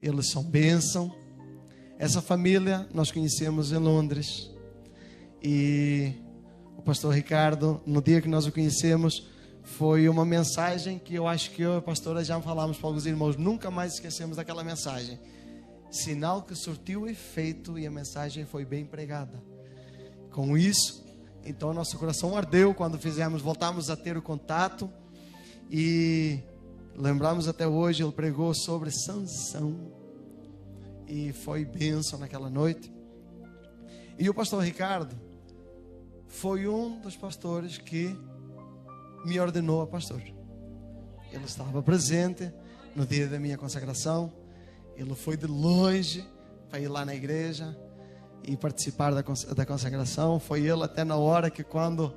eles são bênção. Essa família nós conhecemos em Londres. E o pastor Ricardo, no dia que nós o conhecemos, foi uma mensagem que eu acho que eu e a pastora já falamos para alguns irmãos, nunca mais esquecemos daquela mensagem. Sinal que surtiu efeito e a mensagem foi bem pregada. Com isso, então nosso coração ardeu quando voltamos a ter o contato e lembramos até hoje, ele pregou sobre Sansão e foi bênção naquela noite. E o pastor Ricardo foi um dos pastores que me ordenou a pastor. Ele estava presente no dia da minha consagração. Ele foi de longe para ir lá na igreja e participar da consagração. Foi ele até na hora que, quando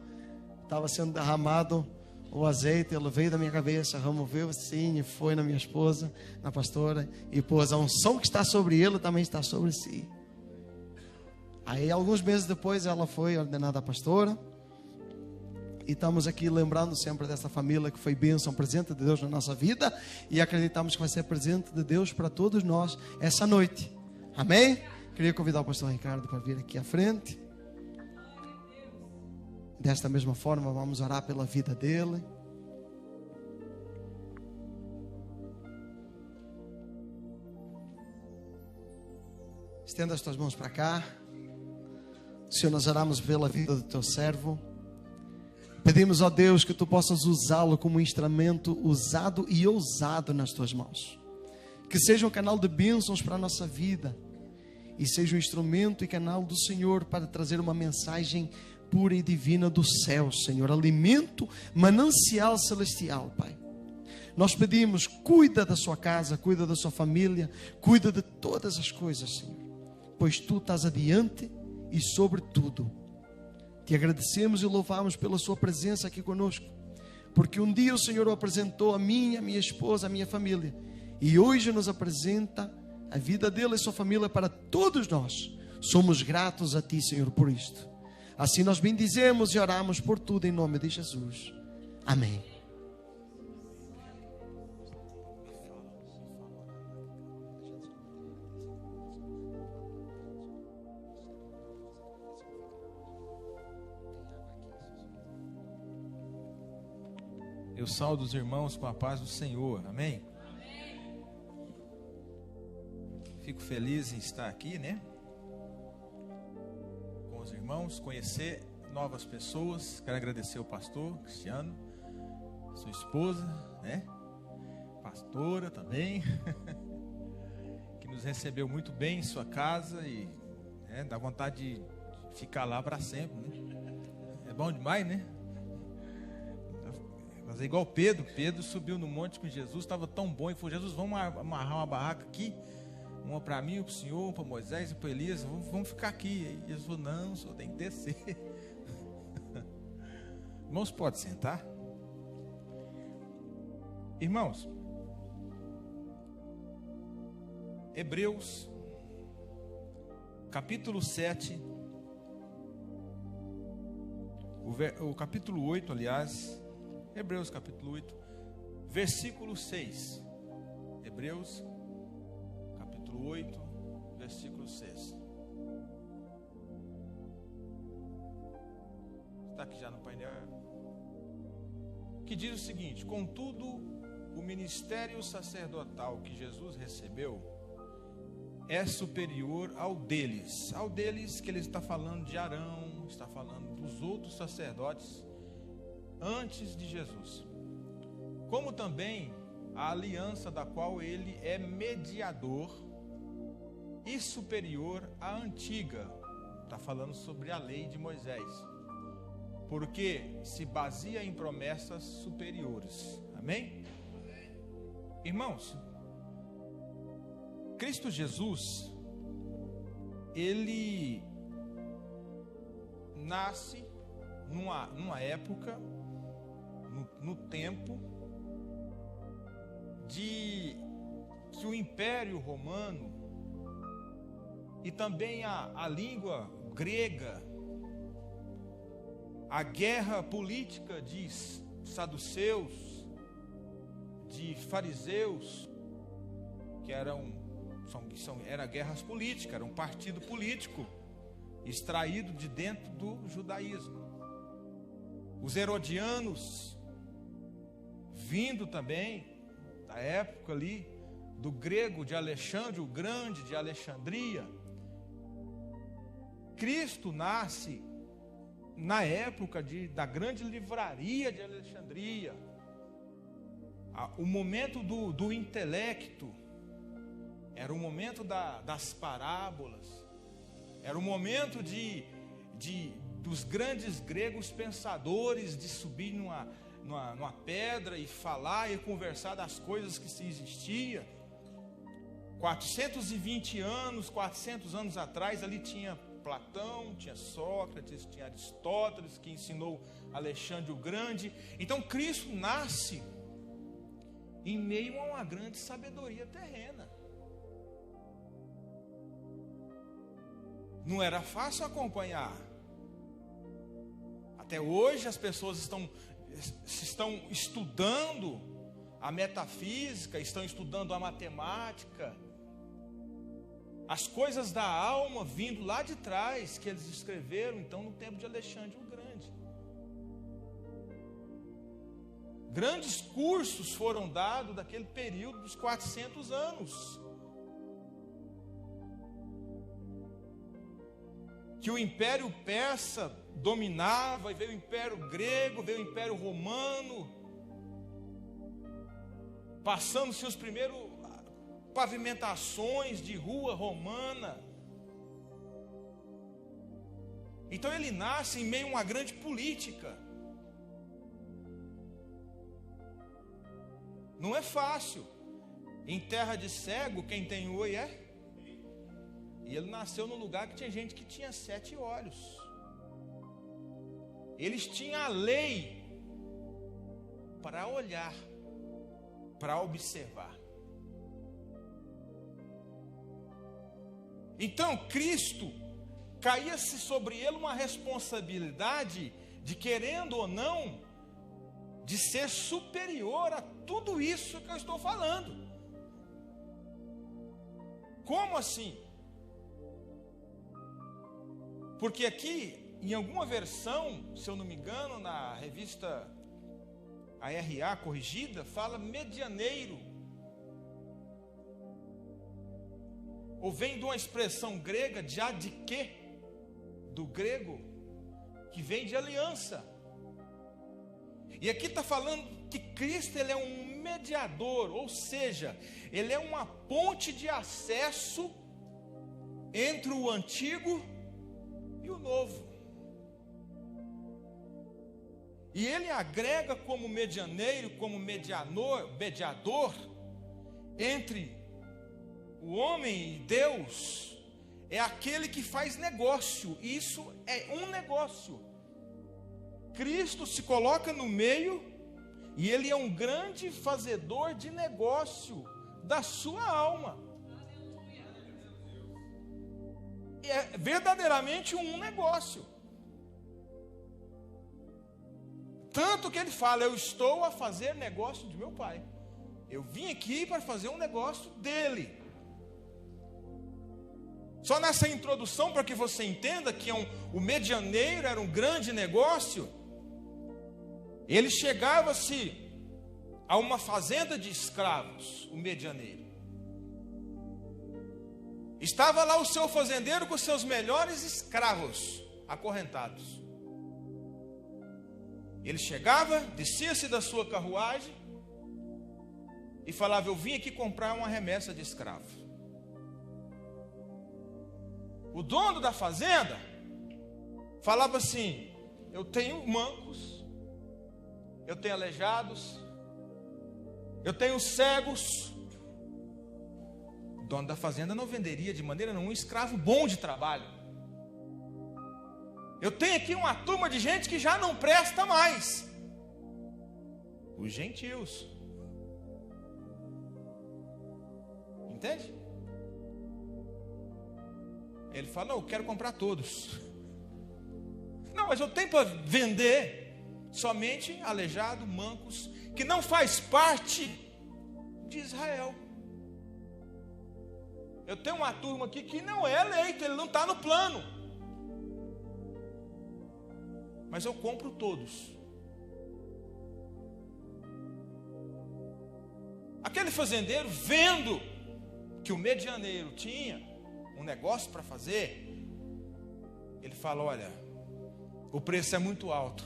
estava sendo derramado o azeite, ele veio da minha cabeça, removeu assim e foi na minha esposa, na pastora, e pôs a unção que está sobre ele também está sobre si. Aí alguns meses depois ela foi ordenada pastora. E estamos aqui lembrando sempre dessa família que foi bênção, presente de Deus na nossa vida. E acreditamos que vai ser presente de Deus para todos nós essa noite. Amém? Queria convidar o pastor Ricardo para vir aqui à frente. Desta mesma forma, vamos orar pela vida dele. Estenda as tuas mãos para cá. Senhor, nós oramos pela vida do teu servo. Pedimos, ó Deus, que tu possas usá-lo como um instrumento usado e ousado nas tuas mãos. Que seja um canal de bênçãos para a nossa vida. E seja um instrumento e canal do Senhor para trazer uma mensagem pura e divina do céu, Senhor. Alimento, manancial celestial, Pai. Nós pedimos, cuida da sua casa, cuida da sua família, cuida de todas as coisas, Senhor. Pois tu estás adiante e sobre tudo. Te agradecemos e louvamos pela sua presença aqui conosco. Porque um dia o Senhor o apresentou a mim, a minha esposa, a minha família. E hoje nos apresenta a vida dele e sua família para todos nós. Somos gratos a ti, Senhor, por isto. Assim nós bendizemos e oramos por tudo em nome de Jesus. Amém. Eu saúdo os irmãos com a paz do Senhor, amém? Fico feliz em estar aqui, né? Com os irmãos, conhecer novas pessoas. Quero agradecer ao pastor Cristiano, sua esposa, né? Pastora também, que nos recebeu muito bem em sua casa e dá vontade de ficar lá para sempre, né? É bom demais, né? Mas é igual Pedro. Pedro subiu no monte com Jesus, estava tão bom, e falou: Jesus, vamos amarrar uma barraca aqui, uma para mim, para o Senhor, uma para Moisés e para Elias, vamos ficar aqui. E Jesus falou: não, o Senhor tem que descer. Irmãos, pode sentar. Irmãos, Hebreus capítulo 7, o capítulo 8, aliás, Hebreus capítulo 8, versículo 6. Hebreus capítulo 8, versículo 6. Está aqui já no painel. Que diz o seguinte: contudo, o ministério sacerdotal que Jesus recebeu é superior ao deles. Ao deles que ele está falando de Arão, está falando dos outros sacerdotes antes de Jesus, como também a aliança da qual ele é mediador e superior à antiga. Está falando sobre a lei de Moisés, porque se baseia em promessas superiores. Amém? Irmãos, Cristo Jesus, ele nasce numa época, no tempo de que o Império Romano e também a língua grega, a guerra política de saduceus, de fariseus, que eram Era guerras políticas, era um partido político extraído de dentro do judaísmo. Os herodianos, vindo também da época ali do grego de Alexandre o Grande, de Alexandria. Cristo nasce na época da grande livraria de Alexandria. O momento do intelecto era o momento das parábolas, era o momento dos grandes gregos pensadores de subir numa pedra e falar e conversar das coisas que se existia. 400 anos atrás, ali tinha Platão, tinha Sócrates, tinha Aristóteles, que ensinou Alexandre o Grande. Então Cristo nasce em meio a uma grande sabedoria terrena. Não era fácil acompanhar. Até hoje as pessoas estão estudando a metafísica, estão estudando a matemática, as coisas da alma vindo lá de trás, que eles escreveram então no tempo de Alexandre o Grande. Grandes cursos foram dados daquele período dos 400 anos. Que o Império Persa dominava, e veio o Império Grego, veio o Império Romano, passando-se os primeiros pavimentações de rua romana. Então ele nasce em meio a uma grande política. Não é fácil. Em terra de cego, quem tem oi é? E ele nasceu num lugar que tinha gente que tinha 7 olhos. Eles tinham a lei para olhar, para observar. Então Cristo, caía-se sobre ele uma responsabilidade de, querendo ou não, de ser superior a tudo isso que eu estou falando. Como assim? Porque aqui, em alguma versão, se eu não me engano, na revista ARA corrigida, fala medianeiro. Ou vem de uma expressão grega, diadike, do grego, que vem de aliança. E aqui está falando que Cristo ele é um mediador, ou seja, ele é uma ponte de acesso entre o antigo e o novo. E ele agrega como medianeiro, como mediador entre o homem e Deus, é aquele que faz negócio. Isso é um negócio. Cristo se coloca no meio e ele é um grande fazedor de negócio da sua alma. É verdadeiramente um negócio. Tanto que ele fala: eu estou a fazer negócio de meu pai. Eu vim aqui para fazer um negócio dele. Só nessa introdução, para que você entenda que o medianeiro era um grande negócio. Ele chegava-se a uma fazenda de escravos, o medianeiro. Estava lá o seu fazendeiro com seus melhores escravos acorrentados. Ele chegava, descia-se da sua carruagem e falava: eu vim aqui comprar uma remessa de escravo. O dono da fazenda falava assim: eu tenho mancos, eu tenho aleijados, eu tenho cegos. O dono da fazenda não venderia de maneira nenhuma um escravo bom de trabalho. Eu tenho aqui uma turma de gente que já não presta mais. Os gentios. Entende? Ele fala: não, eu quero comprar todos. Não, mas eu tenho para vender somente aleijado, mancos, que não faz parte de Israel. Eu tenho uma turma aqui que não é eleito, ele não está no plano. Mas eu compro todos. Aquele fazendeiro, vendo que o medianeiro tinha um negócio para fazer, ele fala: olha, o preço é muito alto,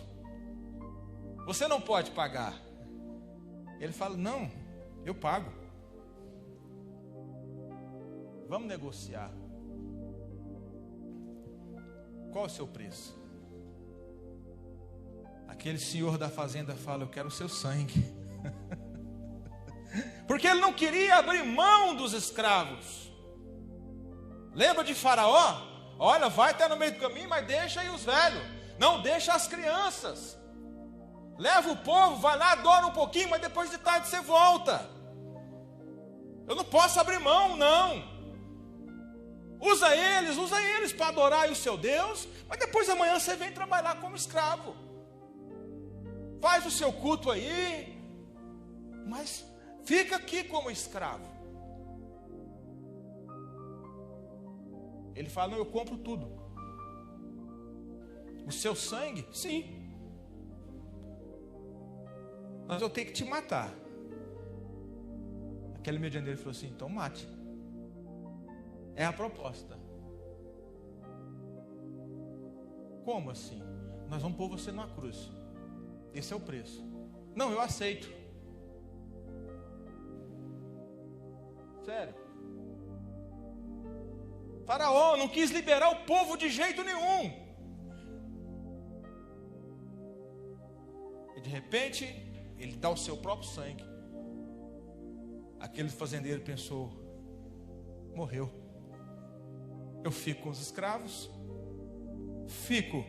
você não pode pagar. Ele fala: não, eu pago. Vamos negociar. Qual é o seu preço? Aquele senhor da fazenda fala: eu quero o seu sangue. Porque ele não queria abrir mão dos escravos. Lembra de Faraó? Olha, vai até no meio do caminho, mas deixa aí os velhos. Não, deixa as crianças. Leva o povo, vai lá, adora um pouquinho, mas depois de tarde você volta. Eu não posso abrir mão, não. Usa eles para adorar o seu Deus, mas depois de amanhã você vem trabalhar como escravo. Faz o seu culto aí, mas fica aqui como escravo. Ele fala: não, eu compro tudo. O seu sangue? Sim. Mas eu tenho que te matar. Aquele medianeiro falou assim: então mate. É a proposta. Como assim? Nós vamos pôr você numa cruz. Esse é o preço. Não, eu aceito. Sério. Faraó não quis liberar o povo de jeito nenhum. E de repente, ele dá o seu próprio sangue. Aquele fazendeiro pensou: morreu. Eu fico com os escravos, fico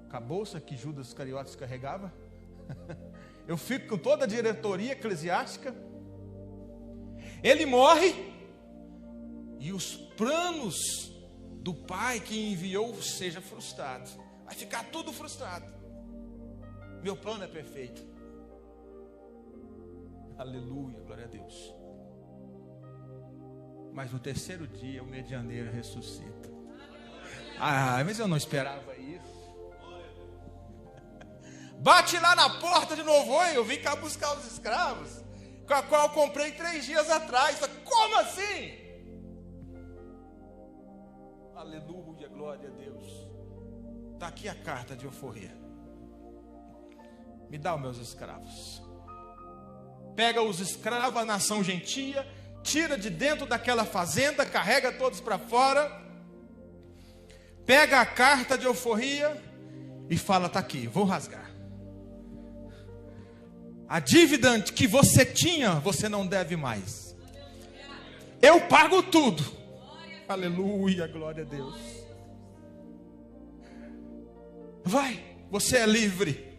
com a bolsa que Judas Iscariotes carregava, eu fico com toda a diretoria eclesiástica. Ele morre e os planos do Pai que enviou sejam frustrados. Vai ficar tudo frustrado. Meu plano é perfeito. Aleluia, glória a Deus. Mas no terceiro dia o medianeiro ressuscita. Mas eu não esperava isso. Bate lá na porta de novo: oi, eu vim cá buscar os escravos, com a qual eu comprei 3 dias atrás. Como assim? Aleluia, glória a Deus. Está aqui a carta de alforria. Me dá os meus escravos. Pega os escravos, a nação gentia, tira de dentro daquela fazenda, carrega todos para fora, pega a carta de alforria e fala: está aqui, vou rasgar. A dívida que você tinha, você não deve mais. Eu pago tudo. Aleluia, glória a Deus. Vai, você é livre.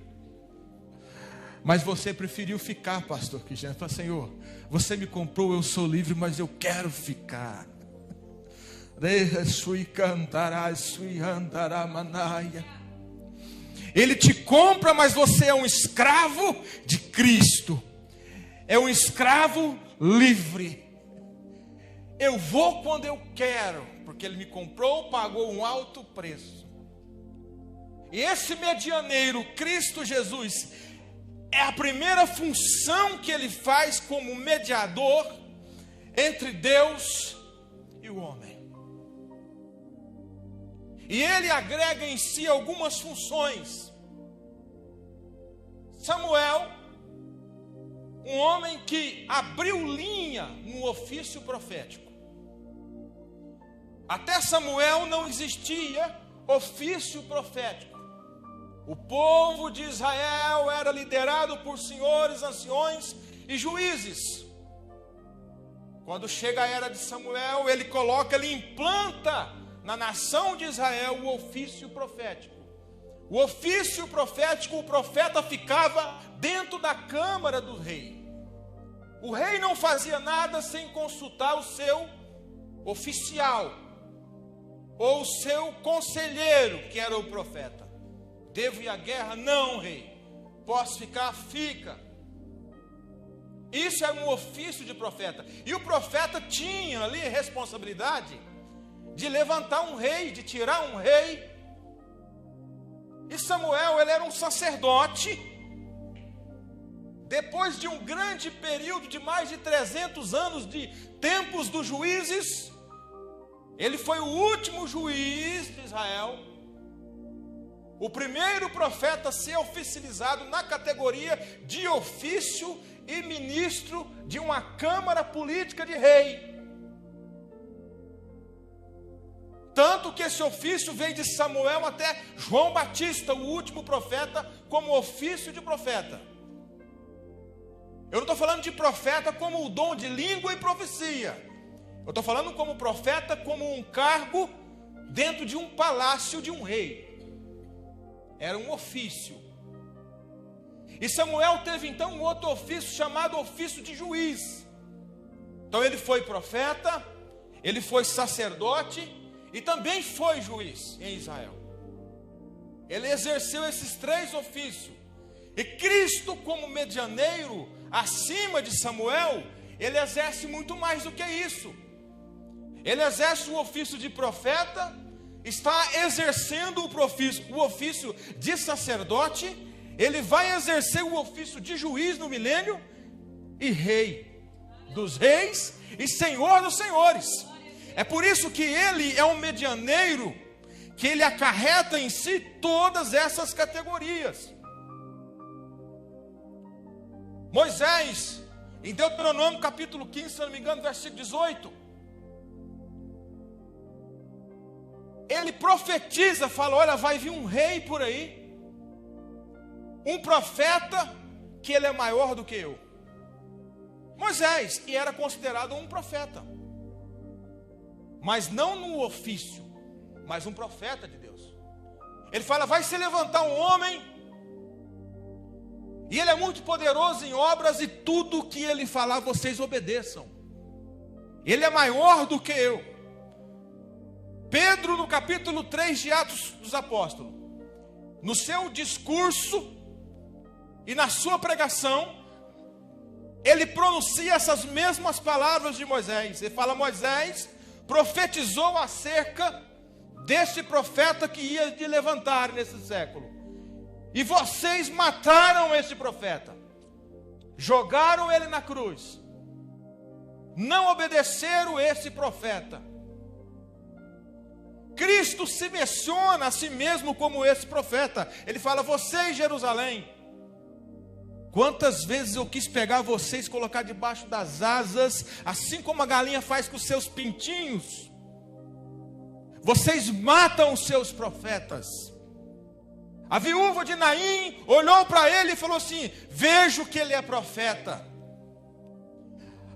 Mas você preferiu ficar, pastor Cristiano. Fala: Senhor, você me comprou, eu sou livre, mas eu quero ficar. Ele te compra, mas você é um escravo de Cristo. É um escravo livre. Eu vou quando eu quero, porque Ele me comprou, pagou um alto preço. E esse medianeiro, Cristo Jesus, é a primeira função que Ele faz como mediador entre Deus e o homem. E Ele agrega em si algumas funções. Samuel, um homem que abriu linha no ofício profético. Até Samuel não existia ofício profético. O povo de Israel era liderado por senhores, anciões e juízes. Quando chega a era de Samuel, ele implanta na nação de Israel o ofício profético. O ofício profético, o profeta ficava dentro da câmara do rei. O rei não fazia nada sem consultar o seu oficial, ou o seu conselheiro, que era o profeta. Devo ir à guerra? Não, rei. Posso ficar? Fica. Isso é um ofício de profeta. E o profeta tinha ali a responsabilidade de levantar um rei, de tirar um rei. E Samuel, ele era um sacerdote. Depois de um grande período de mais de 300 anos de tempos dos juízes, ele foi o último juiz de Israel, o primeiro profeta a ser oficializado na categoria de ofício e ministro de uma câmara política de rei. Tanto que esse ofício veio de Samuel até João Batista, o último profeta, como ofício de profeta. Eu não estou falando de profeta como o dom de língua e profecia. Eu estou falando como profeta, como um cargo dentro de um palácio de um rei. Era um ofício. E Samuel teve então um outro ofício chamado ofício de juiz. Então ele foi profeta, ele foi sacerdote e também foi juiz em Israel. Ele exerceu esses três ofícios. E Cristo, como medianeiro acima de Samuel, ele exerce muito mais do que isso. Ele exerce o ofício de profeta, está exercendo o ofício de sacerdote, ele vai exercer o ofício de juiz no milênio e rei dos reis e senhor dos senhores. É por isso que ele é um medianeiro, que ele acarreta em si todas essas categorias. Moisés, em Deuteronômio capítulo 15, se não me engano, versículo 18, ele profetiza, fala, olha, vai vir um rei por aí, um profeta, que ele é maior do que eu. Moisés, e era considerado um profeta, mas não no ofício, mas um profeta de Deus. Ele fala, vai se levantar um homem, e ele é muito poderoso em obras, e tudo que ele falar, vocês obedeçam. Ele é maior do que eu. Pedro, no capítulo 3 de Atos dos Apóstolos, no seu discurso e na sua pregação, ele pronuncia essas mesmas palavras de Moisés. Ele fala, Moisés profetizou acerca desse profeta que ia de levantar nesse século. E vocês mataram esse profeta, jogaram ele na cruz, não obedeceram esse profeta. Cristo se menciona a si mesmo como esse profeta. Ele fala, vocês, Jerusalém, quantas vezes eu quis pegar vocês, colocar debaixo das asas, assim como a galinha faz com os seus pintinhos. Vocês matam os seus profetas. A viúva de Naim olhou para ele e falou assim, vejo que ele é profeta.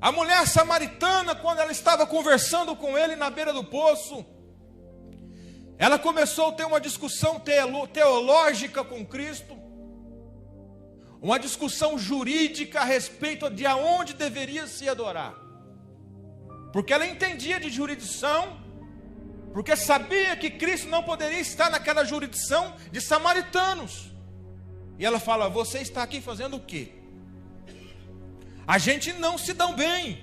A mulher samaritana, quando ela estava conversando com ele na beira do poço, ela começou a ter uma discussão teológica com Cristo, uma discussão jurídica a respeito de aonde deveria se adorar, porque ela entendia de jurisdição, porque sabia que Cristo não poderia estar naquela jurisdição de samaritanos. E ela fala, você está aqui fazendo o quê? A gente não se dá bem,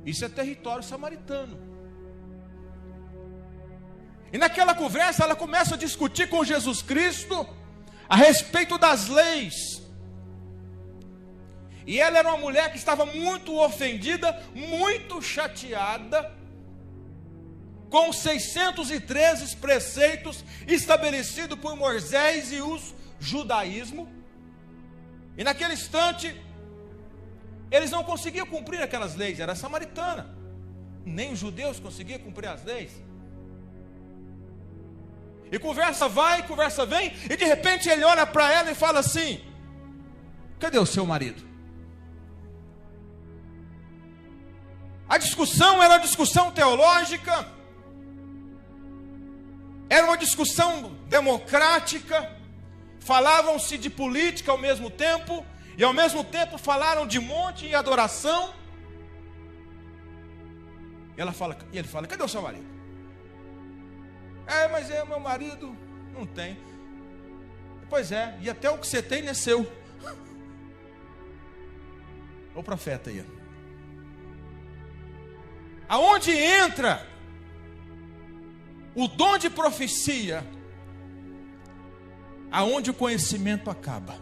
isso é território samaritano. E naquela conversa ela começa a discutir com Jesus Cristo a respeito das leis. E ela era uma mulher que estava muito ofendida, muito chateada com os 613 preceitos estabelecidos por Moisés e os judaísmo. E naquele instante eles não conseguiam cumprir aquelas leis, era samaritana, nem os judeus conseguiam cumprir as leis. E conversa vai, conversa vem, e de repente ele olha para ela e fala assim, cadê o seu marido? A discussão era uma discussão teológica, era uma discussão democrática, falavam-se de política ao mesmo tempo, e ao mesmo tempo falaram de monte e adoração. E ele fala, cadê o seu marido? Mas meu marido não tem. Pois é, e até o que você tem não é seu. o profeta aí. Aonde entra o dom de profecia, aonde o conhecimento acaba.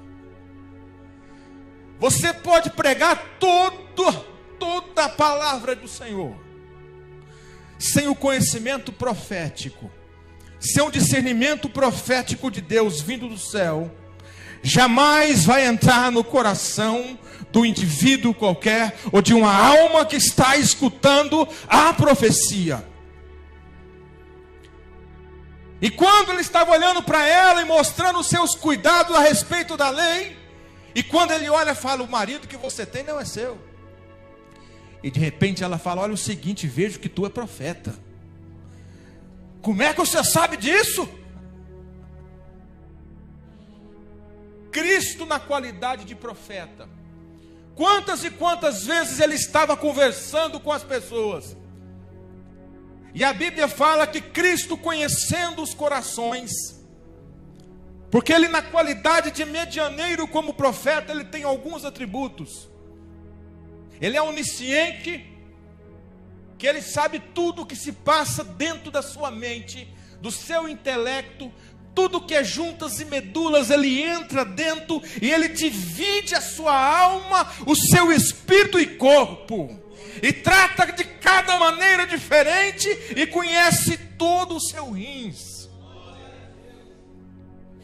Você pode pregar toda a palavra do Senhor, sem o conhecimento profético, sem o discernimento profético de Deus vindo do céu, jamais vai entrar no coração do indivíduo qualquer, ou de uma alma que está escutando a profecia. E quando ele estava olhando para ela e mostrando os seus cuidados a respeito da lei, e quando ele olha e fala, o marido que você tem não é seu. E de repente ela fala, olha o seguinte, vejo que tu é profeta. Como é que você sabe disso? Cristo na qualidade de profeta. Quantas e quantas vezes ele estava conversando com as pessoas. E a Bíblia fala que Cristo, conhecendo os corações, porque ele na qualidade de medianeiro como profeta, ele tem alguns atributos. Ele é onisciente, que ele sabe tudo o que se passa dentro da sua mente, do seu intelecto, tudo que é juntas e medulas, ele entra dentro e ele divide a sua alma, o seu espírito e corpo, e trata de cada maneira diferente, e conhece todo o seu rins.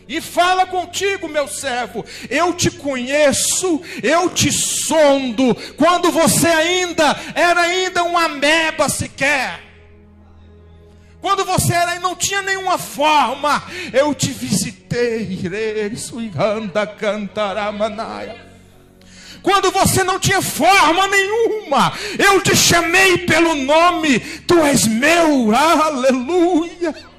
E fala contigo, meu servo, eu te conheço, eu te sondo, quando você era ainda uma ameba sequer, quando você não tinha nenhuma forma, eu te visitei, quando você não tinha forma nenhuma, eu te chamei pelo nome, tu és meu, aleluia.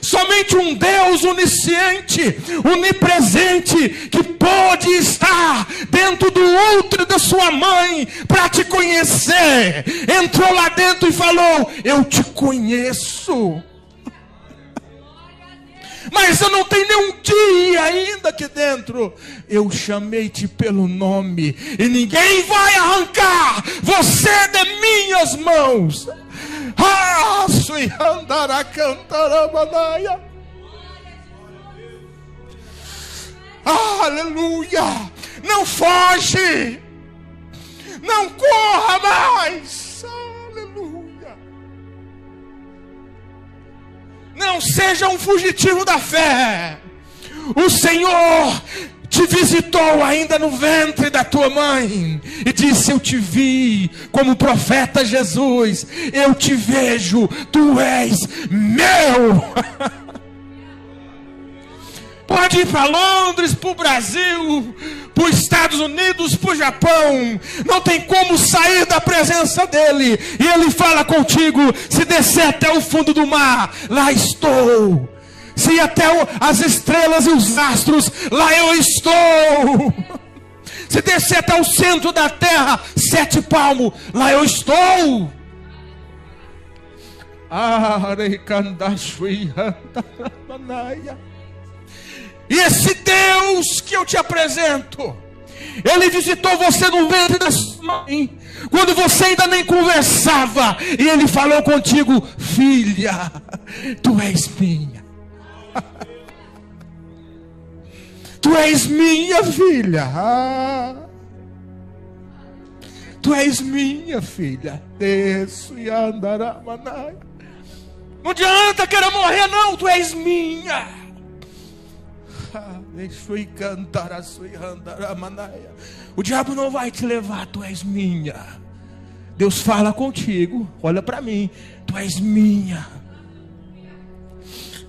Somente um Deus onisciente, onipresente, que pode estar dentro do útero da sua mãe para te conhecer, entrou lá dentro e falou, eu te conheço. Mas eu não tenho nenhum dia ainda aqui dentro. Eu chamei-te pelo nome, e ninguém vai arrancar você de minhas mãos. Aleluia. Não foge, não corra mais. Aleluia. Não seja um fugitivo da fé. O Senhor te visitou ainda no ventre da tua mãe e disse, eu te vi como profeta Jesus, eu te vejo, tu és meu. Pode ir para Londres, para o Brasil, para os Estados Unidos, para o Japão, não tem como sair da presença dele, e ele fala contigo. Se descer até o fundo do mar, lá estou. Se ir até as estrelas e os astros, lá eu estou. Se descer até o centro da terra, 7 palmos, lá eu estou. E esse Deus que eu te apresento, ele visitou você no ventre da sua mãe, quando você ainda nem conversava, e ele falou contigo, filha, tu és minha. Tu és minha filha. Tu és minha filha. Não adianta querer morrer não, tu és minha. O diabo não vai te levar, tu és minha. Deus fala contigo, olha para mim, tu és minha.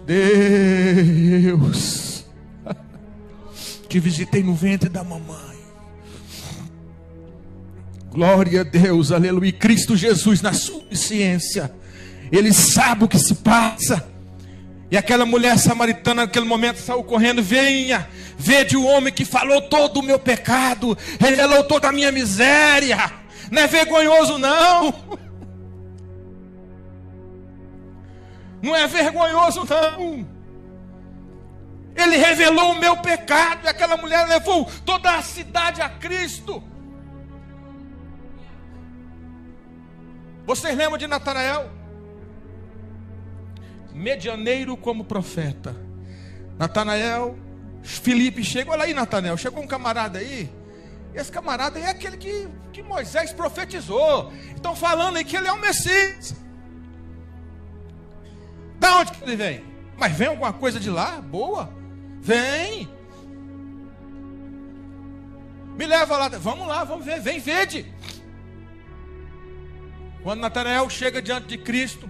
Deus, te visitei no ventre da mamãe. Glória a Deus, aleluia. E Cristo Jesus, na sua ciência, ele sabe o que se passa. E aquela mulher samaritana naquele momento saiu correndo, venha, vede o homem que falou todo o meu pecado, revelou toda a minha miséria. Não é vergonhoso não. Não é vergonhoso não. Ele revelou o meu pecado, e aquela mulher levou toda a cidade a Cristo. Vocês lembram de Natanael? Medianeiro como profeta. Natanael, Filipe chega. Olha aí, Natanael, chegou um camarada aí. Esse camarada aí é aquele que Moisés profetizou. Estão falando aí que ele é o Messias. Da onde que ele vem? Mas vem alguma coisa de lá? Boa. Vem. Me leva lá. Vamos lá, vamos ver. Vem, vede. Quando Natanael chega diante de Cristo,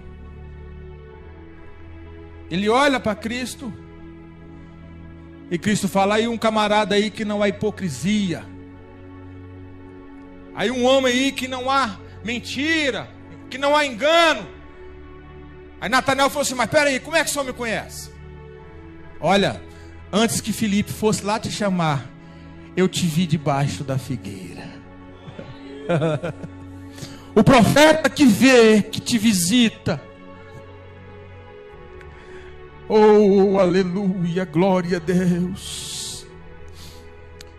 ele olha para Cristo. E Cristo fala, aí um camarada aí que não há hipocrisia. Aí um homem aí que não há mentira, que não há engano. Aí Natanael falou assim, mas peraí, como é que o senhor me conhece? Olha, antes que Filipe fosse lá te chamar, eu te vi debaixo da figueira. O profeta que vê, que te visita. Oh, aleluia, glória a Deus.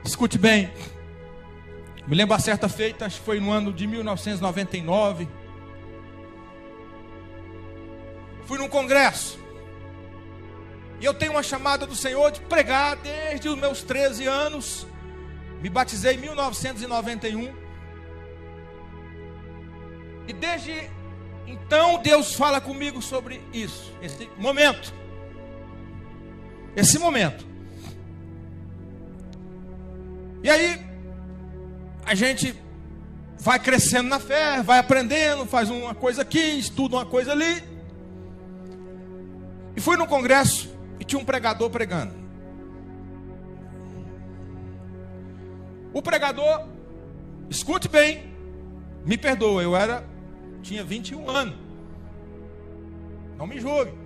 Escute bem. Me lembro a certa feita, acho que foi no ano de 1999. Fui num congresso. E eu tenho uma chamada do Senhor de pregar desde os meus 13 anos. Me batizei em 1991. E desde então Deus fala comigo sobre isso, esse momento. Esse momento. E aí, a gente vai crescendo na fé, vai aprendendo, faz uma coisa aqui, estuda uma coisa ali. E fui num congresso e tinha um pregador pregando. O pregador, escute bem, me perdoa, tinha 21 anos. Não me julgue.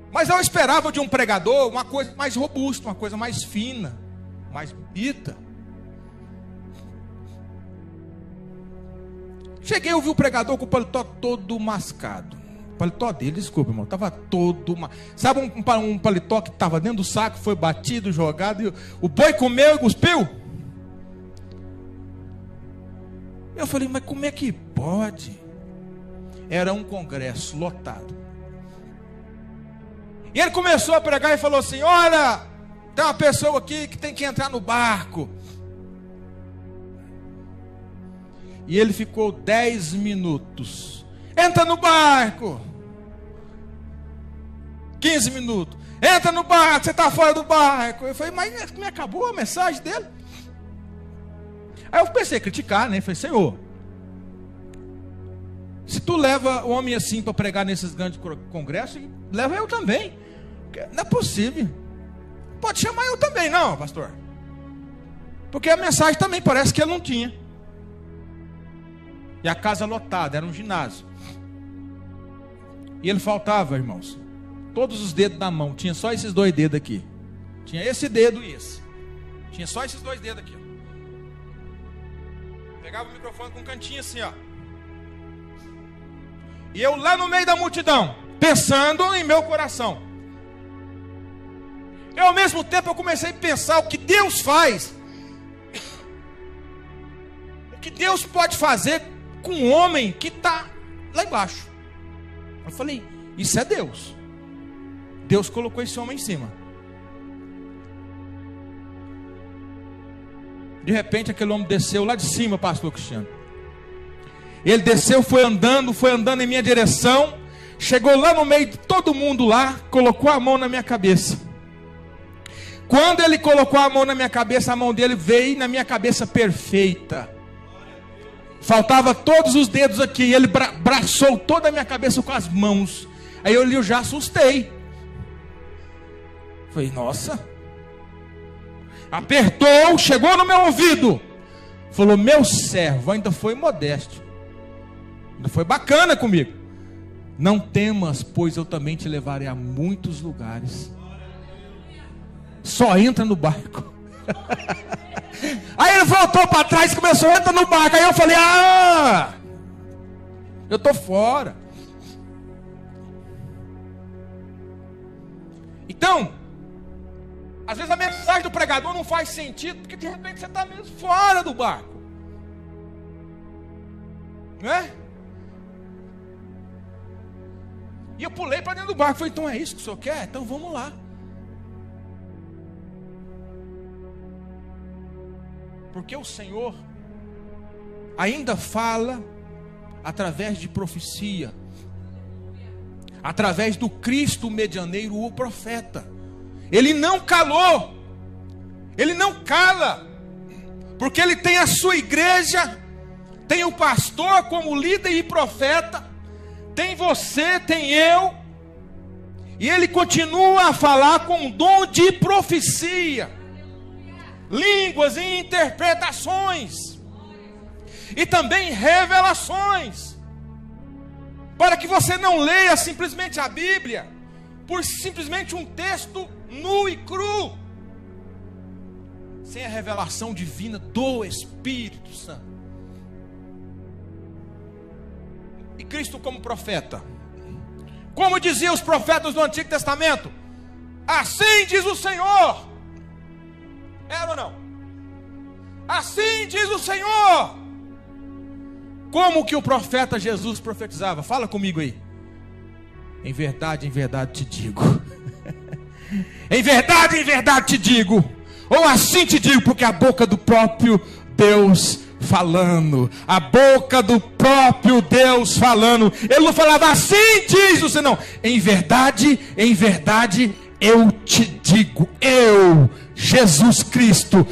Mas eu esperava de um pregador uma coisa mais robusta, uma coisa mais fina, mais bonita. Cheguei, eu vi o pregador com o paletó todo mascado. O paletó dele, desculpa, irmão, estava todo... Sabe um paletó que estava dentro do saco, foi batido, jogado, e o boi comeu e cuspiu? Eu falei, mas como é que pode? Era um congresso lotado. E ele começou a pregar e falou assim, olha, tem uma pessoa aqui que tem que entrar no barco. E ele ficou 10 minutos. Entra no barco. 15 minutos. Entra no barco, você está fora do barco. Eu falei, mas me acabou a mensagem dele. Aí eu pensei, criticar, né? Eu falei, Senhor, se tu leva o homem assim para pregar nesses grandes congressos, leva eu também. Não é possível. Pode chamar eu também, não, pastor. Porque a mensagem também parece que ele não tinha. E a casa lotada, era um ginásio. E ele faltava, irmãos, todos os dedos da mão. Tinha só esses 2 dedos aqui. Tinha esse dedo e esse. Tinha só esses 2 dedos aqui. Pegava o microfone com um cantinho assim, ó. E eu lá no meio da multidão, pensando em meu coração. E ao mesmo tempo eu comecei a pensar o que Deus faz. O que Deus pode fazer com um homem que está lá embaixo. Eu falei, isso é Deus. Deus colocou esse homem em cima. De repente aquele homem desceu lá de cima, pastor Cristiano. Ele desceu, foi andando em minha direção. Chegou lá no meio de todo mundo lá, colocou a mão na minha cabeça. Quando ele colocou a mão na minha cabeça, a mão dele veio na minha cabeça perfeita. Faltava todos os dedos aqui. E ele braçou toda a minha cabeça com as mãos. Aí eu já assustei. Falei, nossa. Apertou, chegou no meu ouvido. Falou, meu servo, ainda foi modesto. Ainda foi bacana comigo. Não temas, pois eu também te levarei a muitos lugares. Só entra no barco. Aí ele voltou para trás e começou a entrar no barco. Aí eu falei, eu estou fora. Então, às vezes a mensagem do pregador não faz sentido, porque de repente você está mesmo fora do barco, não é? E eu pulei para dentro do barco. Falei, então é isso que o senhor quer? Então vamos lá. Porque o Senhor ainda fala através de profecia, através do Cristo medianeiro, o profeta. Ele não calou, ele não cala, porque ele tem a sua igreja, tem o pastor como líder e profeta, tem você, tem eu, e ele continua a falar com o dom de profecia, línguas e interpretações, e também revelações, para que você não leia simplesmente a Bíblia por simplesmente um texto nu e cru, sem a revelação divina do Espírito Santo. E Cristo como profeta, como diziam os profetas do Antigo Testamento, assim diz o Senhor. Era ou não? Assim diz o Senhor. Como que o profeta Jesus profetizava? Fala comigo aí. Em verdade te digo. Em verdade te digo. Ou assim te digo, porque a boca do próprio Deus falando. A boca do próprio Deus falando. Ele não falava assim diz o Senhor. Não. Em verdade eu te digo. Eu, Jesus Cristo,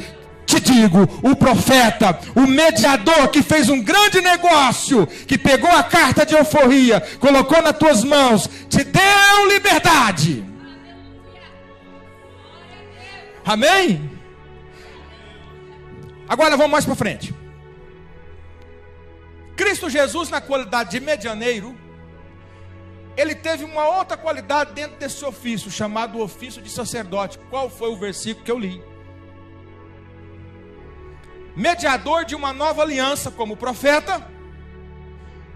te digo, o profeta, o mediador que fez um grande negócio, que pegou a carta de alforria, colocou nas tuas mãos, te deu liberdade. Amém? Agora vamos mais para frente. Cristo Jesus, na qualidade de medianeiro, ele teve uma outra qualidade dentro desse ofício, chamado ofício de sacerdote. Qual foi o versículo que eu li? Mediador de uma nova aliança como profeta,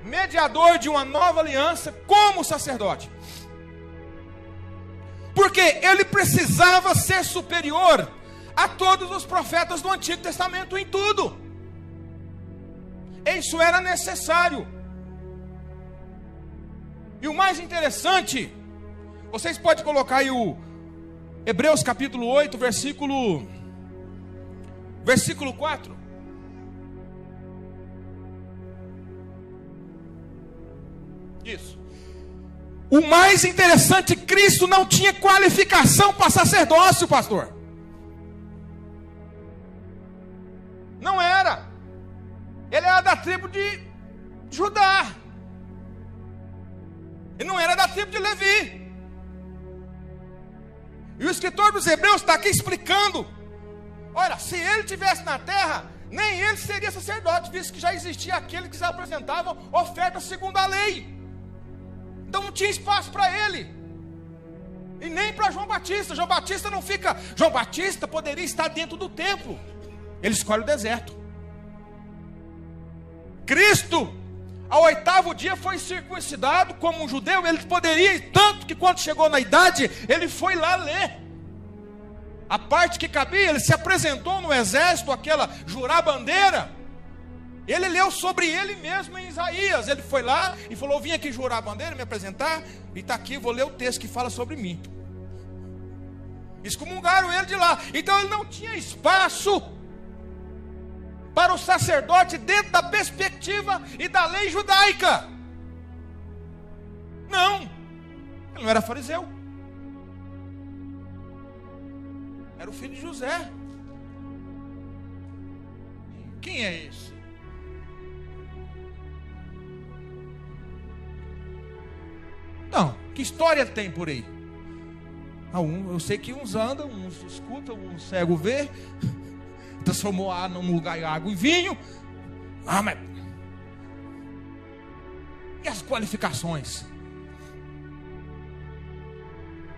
mediador de uma nova aliança como sacerdote. Porque ele precisava ser superior a todos os profetas do Antigo Testamento em tudo. Isso era necessário. E o mais interessante, vocês podem colocar aí o Hebreus capítulo 8, versículo 4. Isso. O mais interessante, Cristo não tinha qualificação para sacerdócio, pastor. Não era. Ele era da tribo de Judá. Ele não era da tribo de Levi. E o escritor dos Hebreus está aqui explicando. Olha, se ele estivesse na terra, nem ele seria sacerdote, visto que já existia aquele que se apresentava oferta segundo a lei. Então não tinha espaço para ele. E nem para João Batista. João Batista não fica. João Batista poderia estar dentro do templo. Ele escolhe o deserto. Cristo, ao 8º dia, foi circuncidado como um judeu. Ele poderia, tanto que quando chegou na idade, ele foi lá ler a parte que cabia. Ele se apresentou no exército, aquela jurar bandeira. Ele leu sobre ele mesmo em Isaías. Ele foi lá e falou: eu vim aqui jurar a bandeira, me apresentar, e está aqui, vou ler o texto que fala sobre mim. Excomungaram ele de lá. Então ele não tinha espaço para o sacerdote dentro da perspectiva e da lei judaica. Não. Ele não era fariseu. Era o filho de José. Quem é esse? Não, que história tem por aí? Eu sei que uns andam, uns escutam, uns cego vê, transformou num lugar água e vinho. Mas e as qualificações?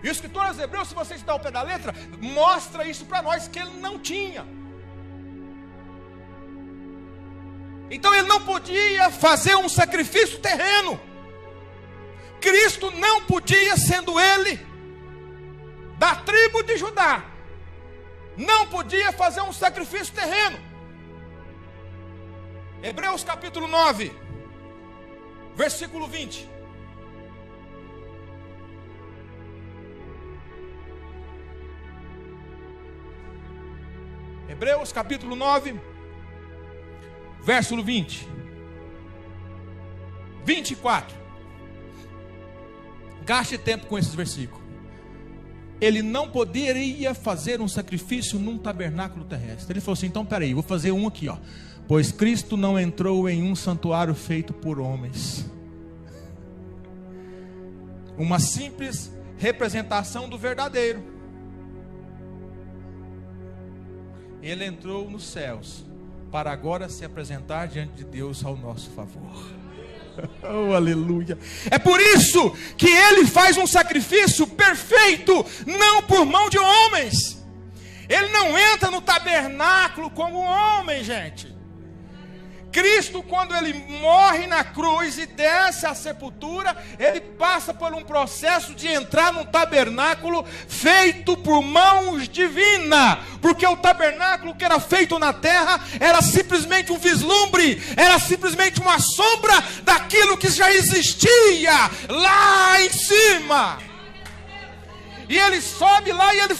E o escritor aos Hebreus, se você estudar o pé da letra, mostra isso para nós, que ele não tinha. Então ele não podia fazer um sacrifício terreno. Cristo não podia, sendo ele da tribo de Judá, não podia fazer um sacrifício terreno. Hebreus capítulo 9, versículo 20. Hebreus capítulo 9, versículo 20. 24. Gaste tempo com esses versículos. Ele não poderia fazer um sacrifício num tabernáculo terrestre. Ele falou assim: então peraí, vou fazer um aqui, ó. Pois Cristo não entrou em um santuário feito por homens. Uma simples representação do verdadeiro. Ele entrou nos céus para agora se apresentar diante de Deus ao nosso favor. Oh, aleluia. É por isso que ele faz um sacrifício perfeito, não por mão de homens. Ele não entra no tabernáculo como homem, gente. Cristo, quando ele morre na cruz e desce à sepultura, ele passa por um processo de entrar num tabernáculo feito por mãos divinas, porque o tabernáculo que era feito na terra era simplesmente um vislumbre, era simplesmente uma sombra daquilo que já existia lá em cima. E ele sobe lá e ele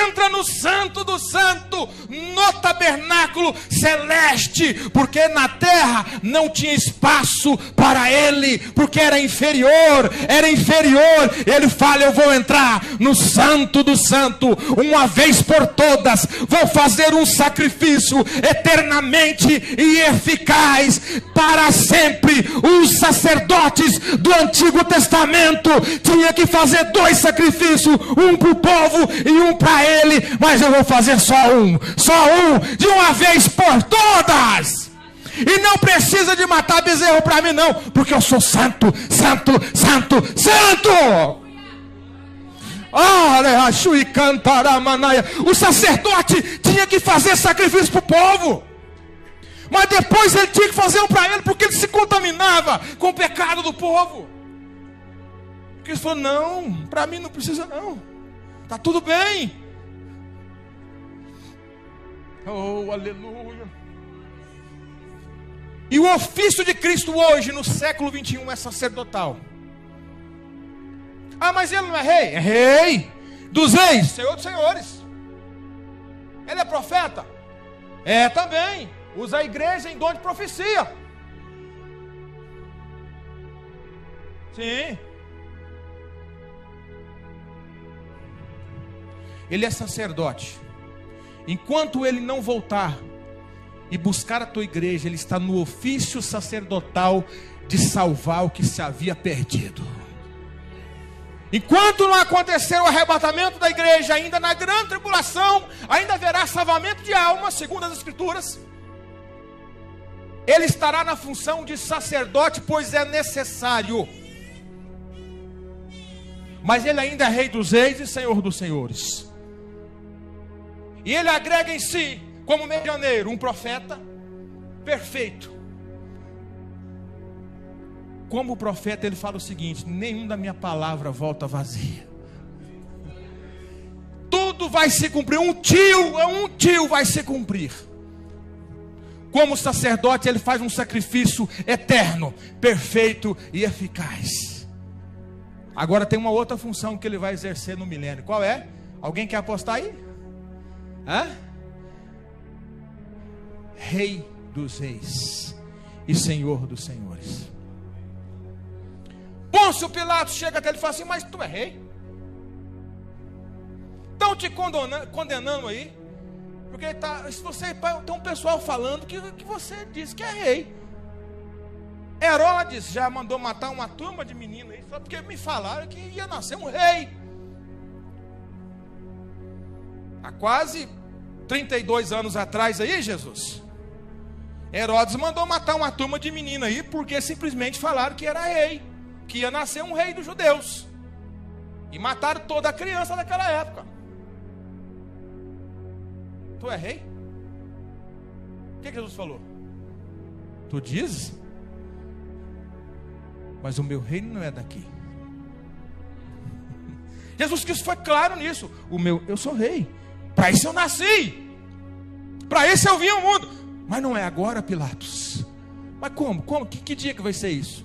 entra no santo do santo, no tabernáculo celeste, porque na terra não tinha espaço para ele, porque era inferior. Ele fala: eu vou entrar no santo do santo, uma vez por todas, vou fazer um sacrifício eternamente e eficaz para sempre. Os sacerdotes do Antigo Testamento tinham que fazer 2 sacrifícios, um para o povo e um para ele, mas eu vou fazer só um, de uma vez por todas. E não precisa de matar bezerro para mim não, porque eu sou santo. O sacerdote tinha que fazer sacrifício para o povo, mas depois ele tinha que fazer um para ele, porque ele se contaminava com o pecado do povo. Ele falou: não, para mim não precisa não, está tudo bem. Oh, aleluia. E o ofício de Cristo hoje, no século 21, é sacerdotal. Ah, mas ele não é rei? É rei dos reis, senhor dos senhores. Ele é profeta? É também. Usa a igreja em dom de profecia. Sim. Ele é sacerdote. Enquanto ele não voltar e buscar a tua igreja, ele está no ofício sacerdotal de salvar o que se havia perdido. Enquanto não acontecer o arrebatamento da igreja, ainda na grande tribulação, ainda haverá salvamento de almas, segundo as Escrituras. Ele estará na função de sacerdote, pois é necessário. Mas ele ainda é rei dos reis e senhor dos senhores. E ele agrega em si, como medianeiro, um profeta perfeito. Como profeta, ele fala o seguinte: nenhum da minha palavra volta vazia. Tudo vai se cumprir, um tio vai se cumprir. Como sacerdote, ele faz um sacrifício eterno, perfeito e eficaz. Agora tem uma outra função que ele vai exercer no milênio. Qual é? Alguém quer apostar aí? Hã? Rei dos reis e senhor dos senhores. Pôncio Pilatos chega até ele e fala assim: mas tu é rei? Estão te condenando aí, porque se você tem um pessoal falando que você disse que é rei. Herodes já mandou matar uma turma de meninos aí, só porque me falaram que ia nascer um rei. Há quase 32 anos atrás aí, Jesus, Herodes mandou matar uma turma de meninos aí, porque simplesmente falaram que era rei, que ia nascer um rei dos judeus. E mataram toda a criança daquela época. Tu é rei? O que Jesus falou? Tu dizes? Mas o meu reino não é daqui. Jesus Cristo foi claro nisso. Eu sou rei. Para isso eu nasci. Para isso eu vim ao mundo. Mas não é agora, Pilatos. Mas como? Que dia que vai ser isso?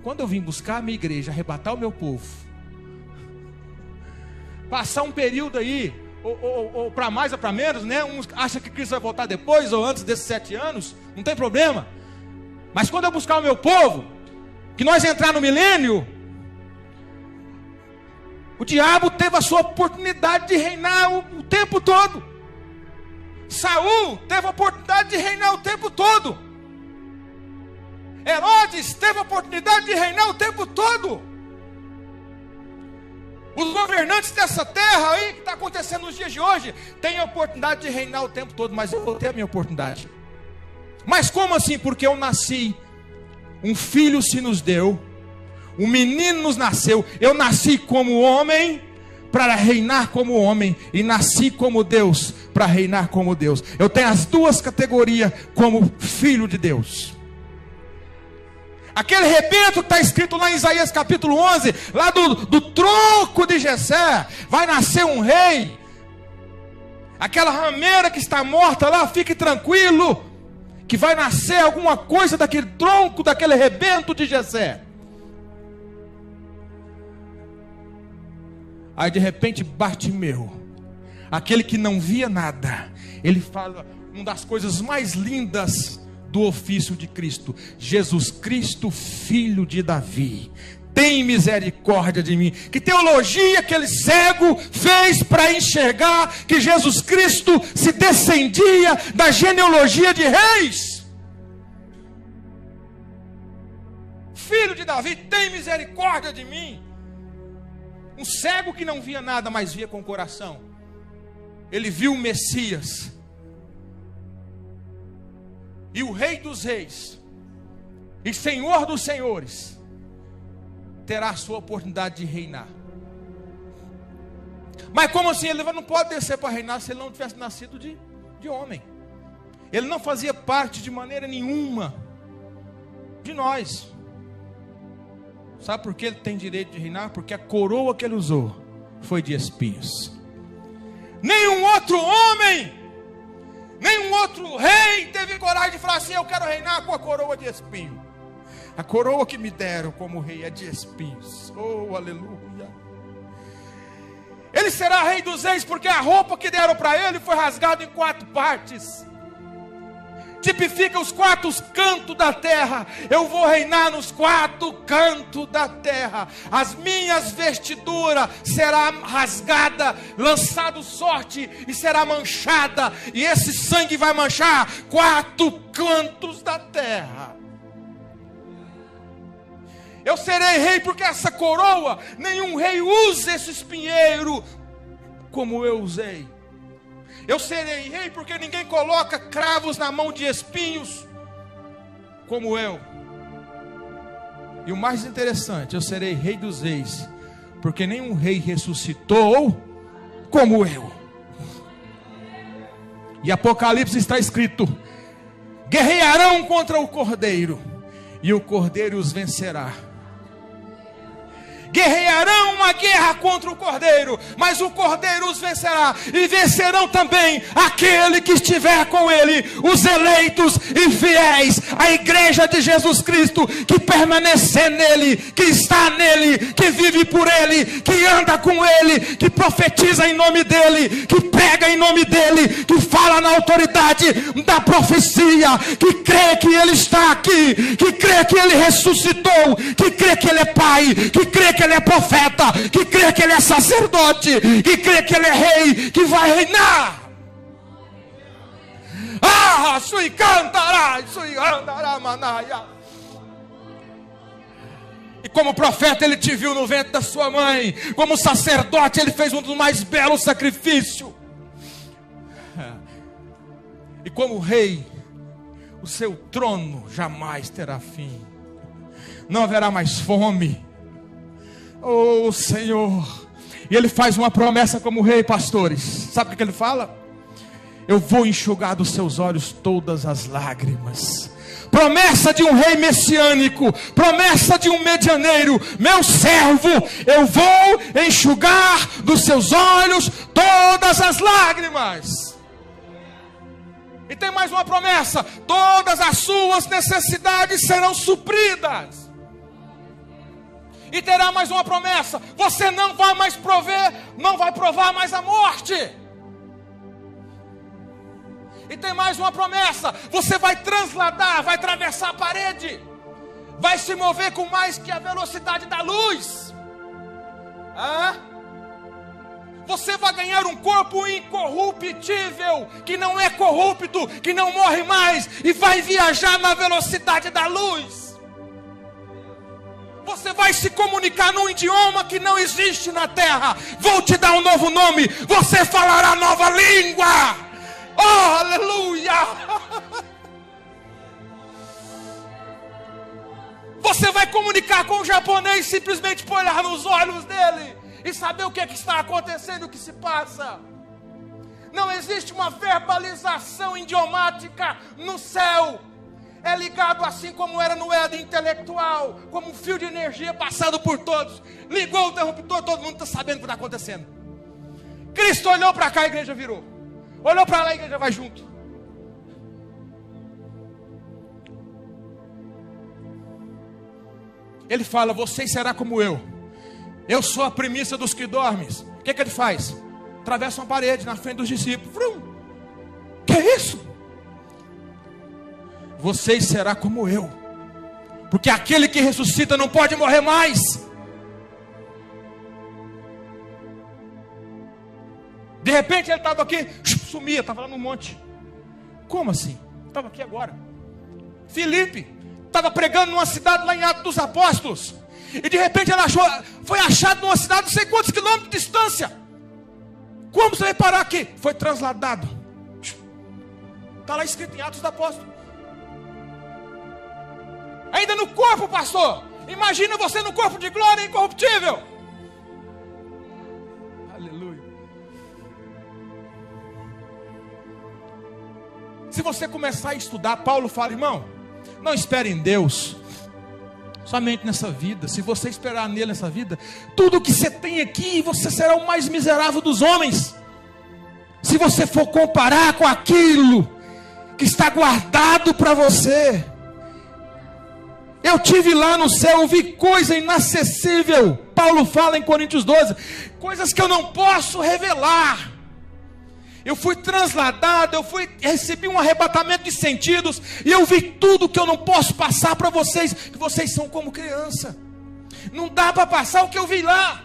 Quando eu vim buscar a minha igreja, arrebatar o meu povo, passar um período aí ou para mais ou para menos, né? Uns acham que Cristo vai voltar depois ou antes desses 7 anos, não tem problema. Mas quando eu buscar o meu povo, que nós entrar no milênio, o diabo teve a sua oportunidade de reinar o tempo todo. Saul teve a oportunidade de reinar o tempo todo. Herodes teve a oportunidade de reinar o tempo todo. Os governantes dessa terra aí, que está acontecendo nos dias de hoje, têm a oportunidade de reinar o tempo todo, mas eu vou ter a minha oportunidade. Mas como assim? Porque eu nasci, um filho se nos deu, um menino nos nasceu, eu nasci como homem, para reinar como homem, e nasci como Deus, para reinar como Deus. Eu tenho as duas categorias como filho de Deus. Aquele rebento que está escrito lá em Isaías capítulo 11, lá do tronco de Jessé, vai nascer um rei. Aquela rameira que está morta lá, fique tranquilo, que vai nascer alguma coisa daquele tronco, daquele rebento de Jessé. Aí de repente Bartimeu, aquele que não via nada, ele fala uma das coisas mais lindas do ofício de Cristo: Jesus Cristo, filho de Davi, tem misericórdia de mim. Que teologia aquele cego fez para enxergar que Jesus Cristo se descendia da genealogia de reis? Filho de Davi, tem misericórdia de mim. Um cego que não via nada, mas via com o coração. Ele viu o Messias. E o Rei dos Reis e Senhor dos Senhores terá a sua oportunidade de reinar. Mas como assim? Ele não pode descer para reinar se ele não tivesse nascido de homem. Ele não fazia parte de maneira nenhuma de nós. Sabe por que ele tem direito de reinar? Porque a coroa que ele usou foi de espinhos. Nenhum outro homem, nenhum outro rei teve coragem de falar assim: eu quero reinar com a coroa de espinho. A coroa que me deram como rei é de espinhos. Oh, aleluia. Ele será rei dos reis porque a roupa que deram para ele foi rasgada em 4 partes. Tipifica os 4 cantos da terra. Eu vou reinar nos 4 cantos da terra. As minhas vestiduras será rasgada, lançado sorte e será manchada. E esse sangue vai manchar 4 cantos da terra. Eu serei rei porque essa coroa, nenhum rei usa esse espinheiro como eu usei. Eu serei rei porque ninguém coloca cravos na mão de espinhos como eu. E o mais interessante, eu serei rei dos reis porque nenhum rei ressuscitou como eu. E Apocalipse está escrito: guerrearão contra o Cordeiro e o Cordeiro os vencerá. Guerrearão uma guerra contra o Cordeiro, mas o Cordeiro os vencerá, e vencerão também aquele que estiver com ele, os eleitos e fiéis, a igreja de Jesus Cristo, que permanecer nele, que está nele, que vive por ele, que anda com ele, que profetiza em nome dele, que prega em nome dele, que fala na autoridade da profecia, que crê que ele está aqui, que crê que ele ressuscitou, que crê que ele é pai, que crê que ele é profeta, que crê que ele é sacerdote, que crê que ele é rei, que vai reinar. Ah, sui cantará, sui andará manaia. E como profeta ele te viu no ventre da sua mãe, como sacerdote ele fez um dos mais belos sacrifícios, e como rei o seu trono jamais terá fim, não haverá mais fome. Oh Senhor. E ele faz uma promessa como rei, pastores. Sabe o que ele fala? Eu vou enxugar dos seus olhos todas as lágrimas. Promessa de um rei messiânico, promessa de um medianeiro. Meu servo, eu vou enxugar dos seus olhos todas as lágrimas. E tem mais uma promessa: todas as suas necessidades serão supridas. E terá mais uma promessa: você não vai mais provar mais a morte. E tem mais uma promessa: você vai transladar, vai atravessar a parede, vai se mover com mais que a velocidade da luz. Você vai ganhar um corpo incorruptível, que não é corrupto, que não morre mais, e vai viajar na velocidade da luz. Você vai se comunicar num idioma que não existe na terra. Vou te dar um novo nome: você falará nova língua. Oh, aleluia! Você vai comunicar com o japonês simplesmente por olhar nos olhos dele e saber o que está acontecendo, o que se passa. Não existe uma verbalização idiomática no céu. É ligado assim como era no Éden intelectual, como um fio de energia passado por todos. Ligou o interruptor, todo mundo está sabendo o que está acontecendo. Cristo olhou para cá, a igreja virou. Olhou para lá, a igreja vai junto. Ele fala: vocês será como eu. Eu sou a primícia dos que dormem. O que ele faz? Atravessa uma parede na frente dos discípulos. Vrum. Que é isso? Vocês será como eu. Porque aquele que ressuscita não pode morrer mais. De repente ele estava aqui, sumia, estava lá no monte. Como assim? Estava aqui agora. Filipe estava pregando numa cidade lá em Atos dos Apóstolos. E de repente ele foi achado numa cidade não sei quantos quilômetros de distância. Como você vai parar aqui? Foi transladado. Está lá escrito em Atos dos Apóstolos. Ainda no corpo, pastor. Imagina você no corpo de glória incorruptível. Aleluia. Se você começar a estudar, Paulo fala: irmão, não espere em Deus somente nessa vida. Se você esperar nele nessa vida, tudo que você tem aqui, você será o mais miserável dos homens. Se você for comparar com aquilo que está guardado para você. Eu tive lá no céu, eu vi coisa inacessível. Paulo fala em Coríntios 12, coisas que eu não posso revelar. Eu fui transladado, recebi um arrebatamento de sentidos, e eu vi tudo que eu não posso passar para vocês, que vocês são como criança. Não dá para passar o que eu vi lá.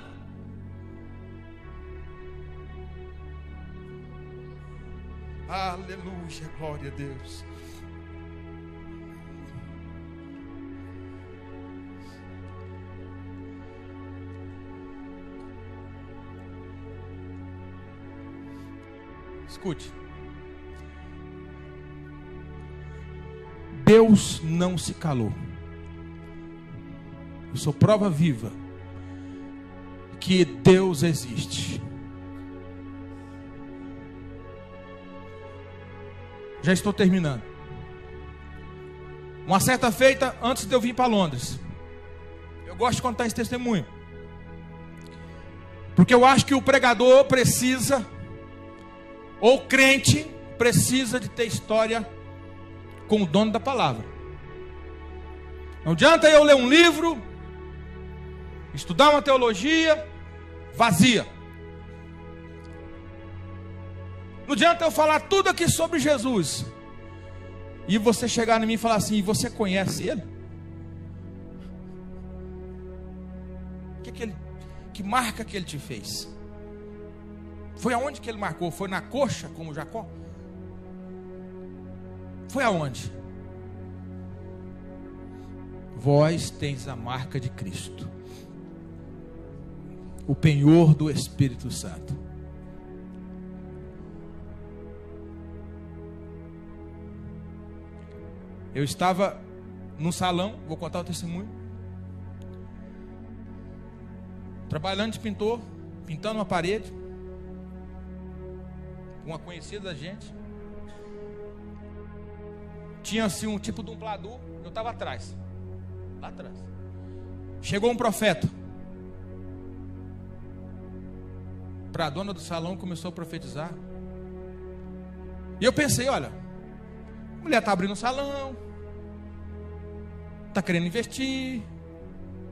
Aleluia, glória a Deus. Escute. Deus não se calou. Eu sou prova viva que Deus existe. Já estou terminando. Uma certa feita, antes de eu vir para Londres, eu gosto de contar esse testemunho, porque eu acho que o pregador precisa, ou crente precisa de ter história com o dono da palavra. Não adianta eu ler um livro, estudar uma teologia vazia. Não adianta eu falar tudo aqui sobre Jesus e você chegar em mim e falar assim: e você conhece ele? Que marca que ele te fez? Foi aonde que ele marcou? Foi na coxa, como Jacó? Foi aonde? Vós tens a marca de Cristo, o penhor do Espírito Santo. Eu estava num salão, vou contar o testemunho, trabalhando de pintor, pintando uma parede, uma conhecida da gente. Tinha assim um tipo de um pladur, eu estava atrás, lá atrás. Chegou um profeta para a dona do salão, começou a profetizar. E eu pensei: olha, a mulher está abrindo um salão, está querendo investir,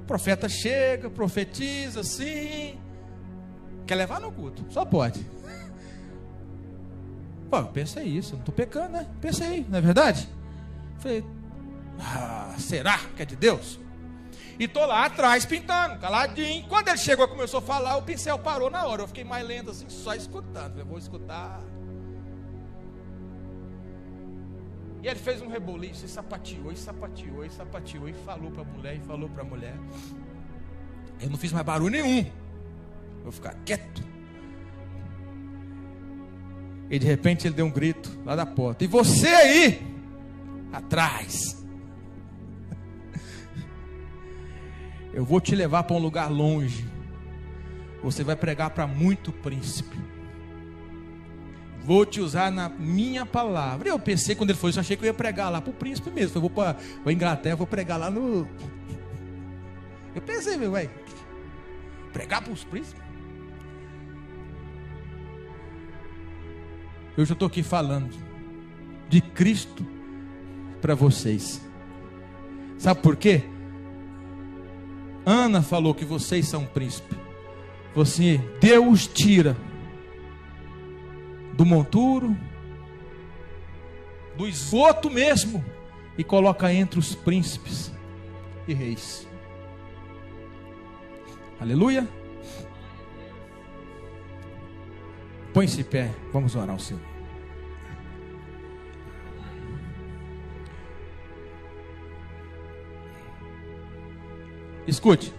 o profeta chega, profetiza assim, quer levar no culto, só pode. Pô, eu pensei isso, eu não estou pecando, né? Pensei, não é verdade? Falei, será que é de Deus? E estou lá atrás pintando, caladinho. Quando ele chegou e começou a falar, o pincel parou na hora. Eu fiquei mais lento assim, só escutando. Eu vou escutar. E ele fez um reboliço, e sapateou, e sapateou, e sapateou, e falou para a mulher, e falou para a mulher. Eu não fiz mais barulho nenhum. Vou ficar quieto. E de repente ele deu um grito lá da porta. E você aí, atrás, eu vou te levar para um lugar longe. Você vai pregar para muito príncipe. Vou te usar na minha palavra. Eu pensei, quando ele foi isso, eu achei que eu ia pregar lá para o príncipe mesmo. Eu vou para a Inglaterra, vou pregar lá no... Eu pensei, meu, vai pregar para os príncipes? Eu já estou aqui falando de Cristo para vocês. Sabe por quê? Ana falou que vocês são príncipe. Você, Deus tira do monturo, do esgoto mesmo, e coloca entre os príncipes e reis. Aleluia. Põe-se em pé, vamos orar ao Senhor. Escute.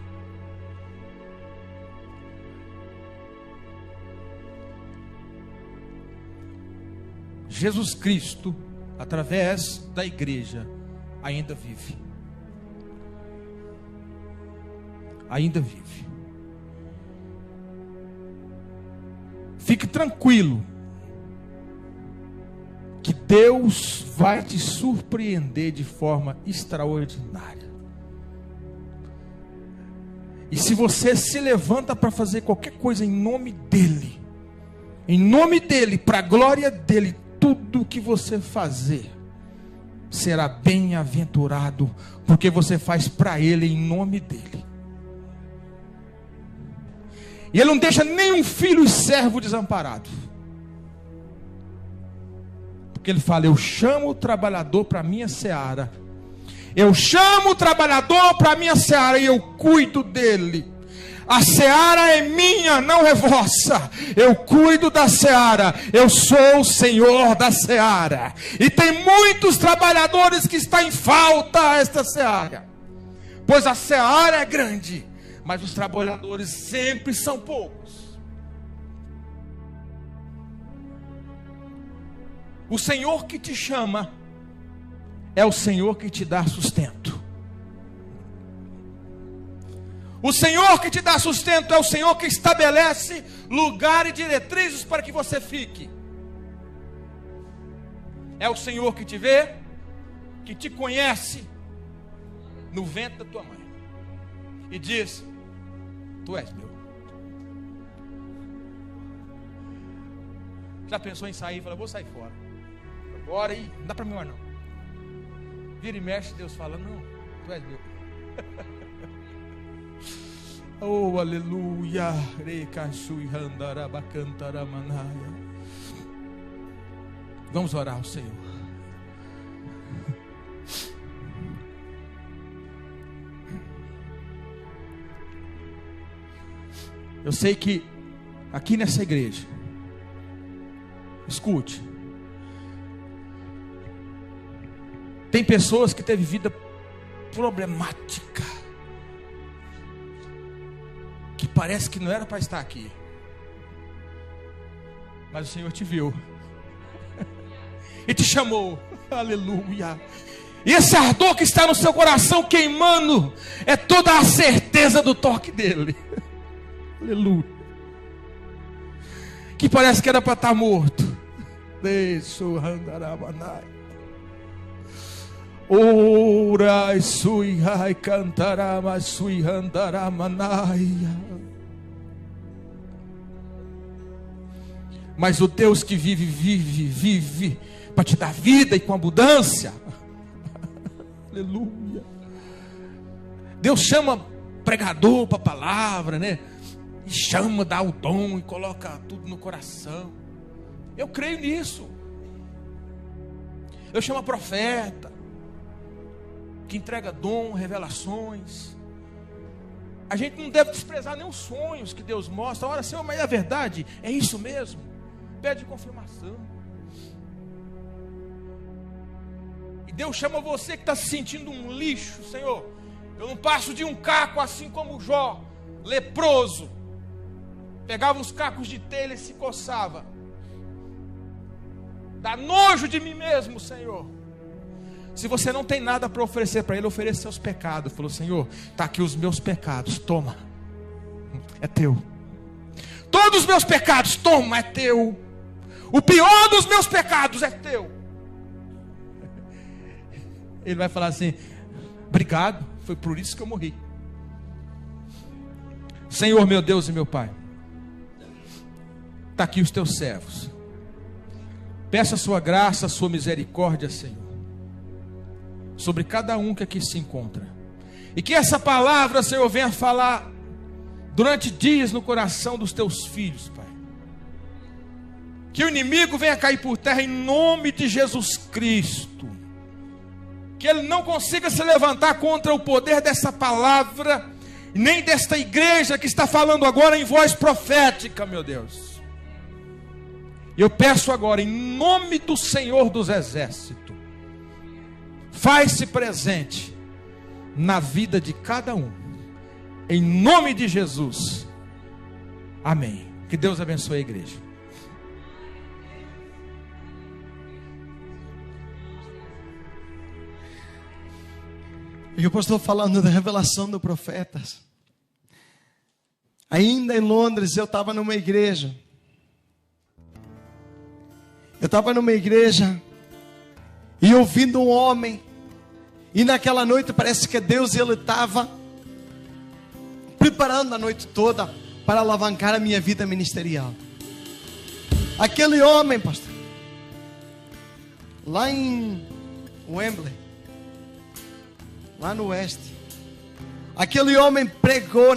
Jesus Cristo, através da igreja, ainda vive. Ainda vive. Fique tranquilo, que Deus vai te surpreender de forma extraordinária. E se você se levanta para fazer qualquer coisa em nome dEle, para a glória dEle, tudo que você fazer será bem-aventurado, porque você faz para Ele em nome dEle. E Ele não deixa nenhum filho e servo desamparado. Porque Ele fala, eu chamo o trabalhador para a minha seara. Eu chamo o trabalhador para a minha seara e eu cuido dele. A seara é minha, não é vossa. Eu cuido da seara. Eu sou o Senhor da seara. E tem muitos trabalhadores que estão em falta a esta seara. Pois a seara é grande, mas os trabalhadores sempre são poucos. O Senhor que te chama é o Senhor que te dá sustento. O Senhor que te dá sustento é o Senhor que estabelece lugar e diretrizes para que você fique. É o Senhor que te vê, que te conhece no ventre da tua mãe e diz, tu és meu. Já pensou em sair? Fala, vou sair fora. Bora aí, não dá para mim mais não. Vira e mexe, Deus fala, não, tu és meu. Oh, aleluia. Vamos orar ao Senhor. Eu sei que aqui nessa igreja, escute, tem pessoas que teve vida problemática, que parece que não era para estar aqui, mas o Senhor te viu e te chamou. Aleluia. E esse ardor que está no seu coração queimando é toda a certeza do toque dele. Aleluia. Que parece que era para estar morto. Deixa o andarabanai. Ora sui ai cantarama sui andaramanai. Mas o Deus que vive para te dar vida e com abundância. Aleluia. Deus chama pregador para a palavra, né? E chama, dá o dom e coloca tudo no coração. Eu creio nisso. Eu chamo a profeta, que entrega dom, revelações. A gente não deve desprezar nem os sonhos que Deus mostra. Ora, Senhor, mas é verdade? É isso mesmo? Pede confirmação. E Deus chama você que está se sentindo um lixo. Senhor, eu não passo de um caco assim como Jó, leproso. Pegava os cacos de telha e se coçava. Dá nojo de mim mesmo, Senhor. Se você não tem nada para oferecer para Ele, ofereça seus pecados. Falou, Senhor, está aqui os meus pecados, toma, é teu. Todos os meus pecados, toma, é teu. O pior dos meus pecados é teu. Ele vai falar assim, obrigado, foi por isso que eu morri. Senhor, meu Deus e meu Pai, está aqui os teus servos. Peça a sua graça, a sua misericórdia, Senhor, sobre cada um que aqui se encontra. E que essa palavra, Senhor, venha falar durante dias no coração dos teus filhos, Pai. Que o inimigo venha cair por terra em nome de Jesus Cristo. Que ele não consiga se levantar contra o poder dessa palavra, nem desta igreja que está falando agora em voz profética, meu Deus. E eu peço agora, em nome do Senhor dos Exércitos, faz-se presente na vida de cada um, em nome de Jesus, amém. Que Deus abençoe a igreja. E o pastor falando da revelação do profetas. Ainda em Londres, eu estava numa igreja. E ouvindo um homem. E naquela noite parece que Deus, ele estava preparando a noite toda para alavancar a minha vida ministerial. Aquele homem, pastor, lá em Wembley, lá no oeste, aquele homem pregou